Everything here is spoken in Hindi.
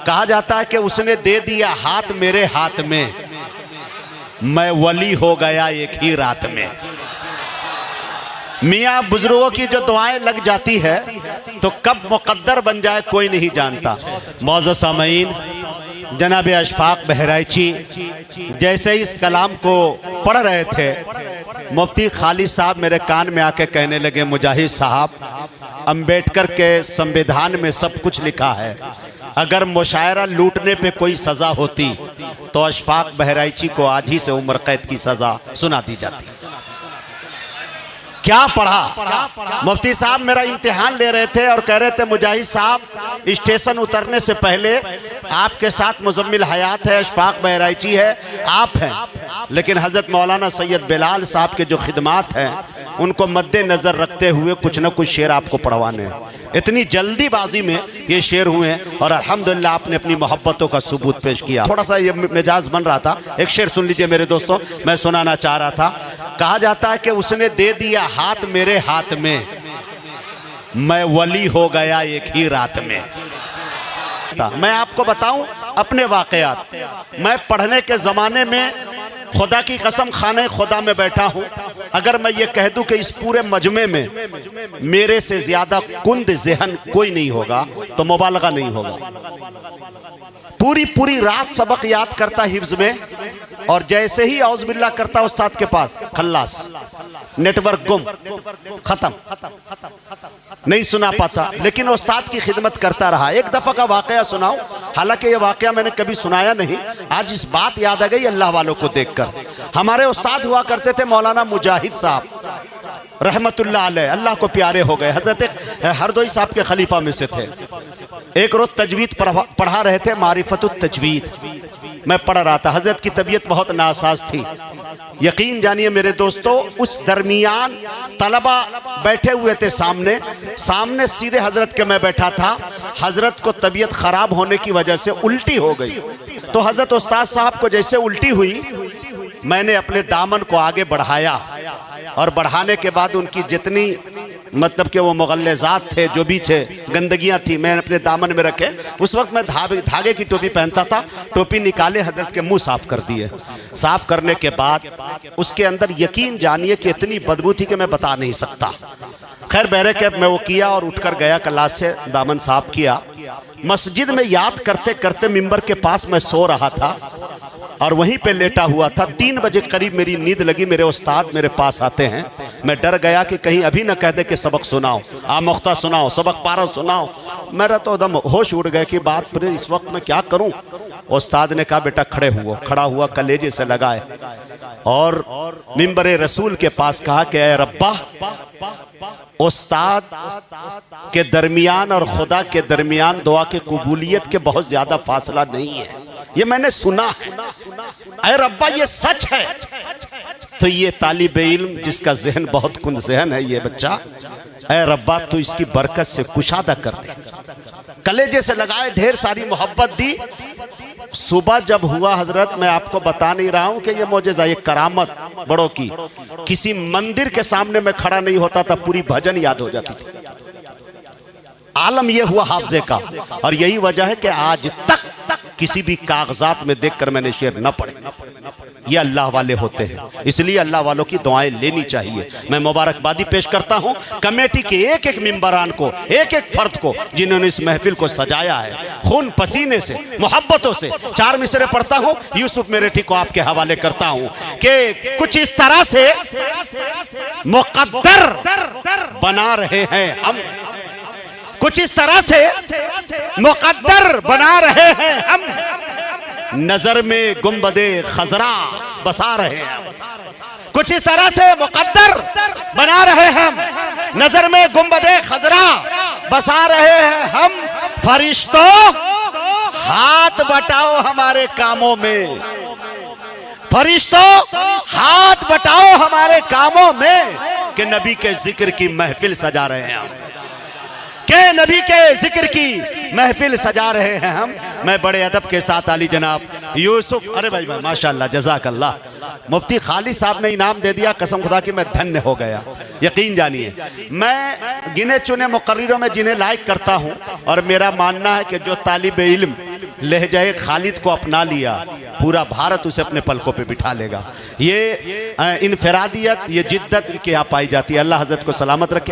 कहा जाता है कि उसने दे दिया हाथ मेरे हाथ में, मैं वली हो गया एक ही रात में। मियाँ बुजुर्गों की जो दुआएं लग जाती है तो कब मुकद्दर बन जाए कोई नहीं जानता। मौजूद सामीन, जनाब अशफाक बहराइची जैसे इस कलाम को पढ़ रहे थे, मुफ्ती खालिद साहब मेरे कान में आके कहने लगे, मुजाहिद साहब, अंबेडकर के संविधान में सब कुछ लिखा है, अगर मुशायरा लूटने पे कोई सज़ा होती तो अशफाक बहराइची को आज ही से उम्र कैद की सज़ा सुना दी जाती। क्या पढ़ा? मुफ्ती साहब मेरा इम्तिहान ले रहे थे और कह रहे थे, मुजाहिद साहब, स्टेशन उतरने से पहले आपके साथ मुजम्मिल हयात है, अशफाक बहराइची है, आप हैं, लेकिन हज़रत मौलाना सैयद बिलाल साहब के जो खिदमात हैं उनको मद्देनज़र रखते हुए कुछ न कुछ शेर आपको पढ़वाने हैं। इतनी जल्दीबाजी में ये शेर हुए हैं और अल्हम्दुलिल्लाह आपने अपनी मोहब्बतों का सबूत पेश किया। थोड़ा सा ये मिजाज बन रहा था, एक शेर सुन लीजिए मेरे दोस्तों, मैं सुनाना चाह रहा था। कहा जाता है कि उसने दे दिया हाथ मेरे हाथ में, मैं वली हो गया एक ही रात में। मैं आपको बताऊं अपने वाकयात, मैं पढ़ने के ज़माने में खुदा की कसम खाने खुदा में बैठा हूं, अगर मैं ये कह दूं कि इस पूरे मजमे में मेरे से ज्यादा कुंद ज़हन कोई नहीं होगा तो मुबालगा नहीं होगा। पूरी रात सबक याद करता हिफ्ज में, और जैसे ही औज़बिल्लाह करता उस्ताद के पास, खल्लास, नेटवर्क गुम, खत्म, नहीं सुना पाता, लेकिन उस्ताद की खिदमत करता रहा। एक दफ़ा का वाकया सुनाऊं, हालांकि ये वाकया मैंने कभी सुनाया नहीं, आज इस बात याद आ गई अल्लाह वालों को देखकर। हमारे उस्ताद हुआ करते थे मौलाना मुजाहिद साहब रहमतुल्लाह अलैह, अल्लाह को प्यारे हो गए, हज़रत हरदोई साहब के खलीफा में से थे। एक रोज़ तजवीद पढ़ा रहे थे, मारिफतुत तजवीद, मैं पढ़ रहा था। हज़रत की तबीयत बहुत नासाज थी, यकीन जानिए मेरे दोस्तों, उस दरमियान तलबा बैठे हुए थे सामने सीधे हज़रत के मैं बैठा था। हज़रत को तबीयत ख़राब होने की वजह से उल्टी हो गई, तो हज़रत उस्ताद साहब को जैसे उल्टी हुई, मैंने अपने दामन को आगे बढ़ाया और बढ़ाने के बाद उनकी जितनी मतलब कि वो मुगल्लज़ात थे, जो भी थे, गंदगियाँ थी, मैं अपने दामन में रखे। उस वक्त मैं धागे की टोपी पहनता था, टोपी निकाले हज़रत के मुंह साफ़ कर दिए। साफ़ करने के बाद उसके अंदर यकीन जानिए कि इतनी बदबू थी कि मैं बता नहीं सकता। खैर बहरे के मैं वो किया और उठकर गया, क्लास से दामन साफ़ किया। मस्जिद में याद करते करते मिंबर के पास मैं सो रहा था और वहीं पे लेटा हुआ था। 3 बजे करीब मेरी नींद लगी, मेरे उस्ताद मेरे पास आते हैं। मैं डर गया कि कहीं अभी ना कह दे कि सबक सुनाओ, आमुख्ता सुनाओ, सबक पारा सुनाओ। मेरा तो एकदम होश उड़ गए कि बात पर इस वक्त मैं क्या करूं। उस्ताद ने कहा, बेटा खड़ा हुआ कलेजे से लगाए और मिंबर रसूल के पास कहा कि ऐ रब्बा, उस्ताद के दरमियान और खुदा के दरमियान दुआ की कबूलियत के बहुत ज्यादा फासला नहीं है, ये मैंने सुना है, ऐ रब्बा ये सच है। तो ये तालिब इल्म जिसका जहन बहुत कुंद जहन है, ये बच्चा, ऐ रब्बा तू इसकी बरकत से कुशादा कर दे। कलेजे से लगाए, ढेर सारी मोहब्बत दी। सुबह जब हुआ हजरत, मैं आपको बता नहीं रहा हूं कि ये मौजज़ा, ये करामत बड़ों की, किसी मंदिर के सामने मैं खड़ा नहीं होता था, पूरी भजन याद हो जाती थी। आलम ये हुआ हाफजे का, और यही वजह है कि आज तक किसी भी कागजात में देखकर मैंने शेर न पढ़े। ये अल्लाह वाले होते हैं, इसलिए अल्लाह वालों की दुआएं लेनी चाहिए। मैं मुबारकबादी पेश करता हूं कमेटी के एक एक मेंबरान को, एक एक फर्द को, जिन्होंने इस महफिल को सजाया है खून पसीने से, मोहब्बतों से। 4 मिसरे पढ़ता हूं, यूसुफ मेरेठी को आपके हवाले करता हूं कि कुछ इस तरह से मुकद्दर बना रहे हैं हम, कुछ इस तरह से मुकद्दर बना रहे हैं हम, नजर में गुंबदे खजरा बसा रहे हैं। कुछ इस तरह से मुकद्दर बना रहे हम, नजर में गुंबदे खजरा बसा रहे हैं हम। फरिश्तों हाथ बटाओ हमारे कामों में, फरिश्तों हाथ बटाओ हमारे कामों में, कि नबी के जिक्र की महफिल सजा रहे हैं हम, के नबी के जिक्र की महफिल सजा रहे हैं हम। मैं बड़े अदब के साथ आली जनाब यूसुफ, अरे भाई माशाअल्लाह जज़ाकल्लाह, मुफ्ती खालिद साहब ने इनाम दे दिया, कसम खुदा की मैं धन्य हो गया। यकीन जानिए, मैं गिने चुने मुकर्रिरों में जिन्हें लाइक करता हूं, और मेरा मानना है कि जो तालिब इल्म लहजाए खालिद को अपना लिया, पूरा भारत उसे अपने पलकों पे बिठा लेगा। ये इनफरादियत, ये जिद्दत इनके यहाँ पाई जाती है। अल्लाह हज़रत को सलामत रखे।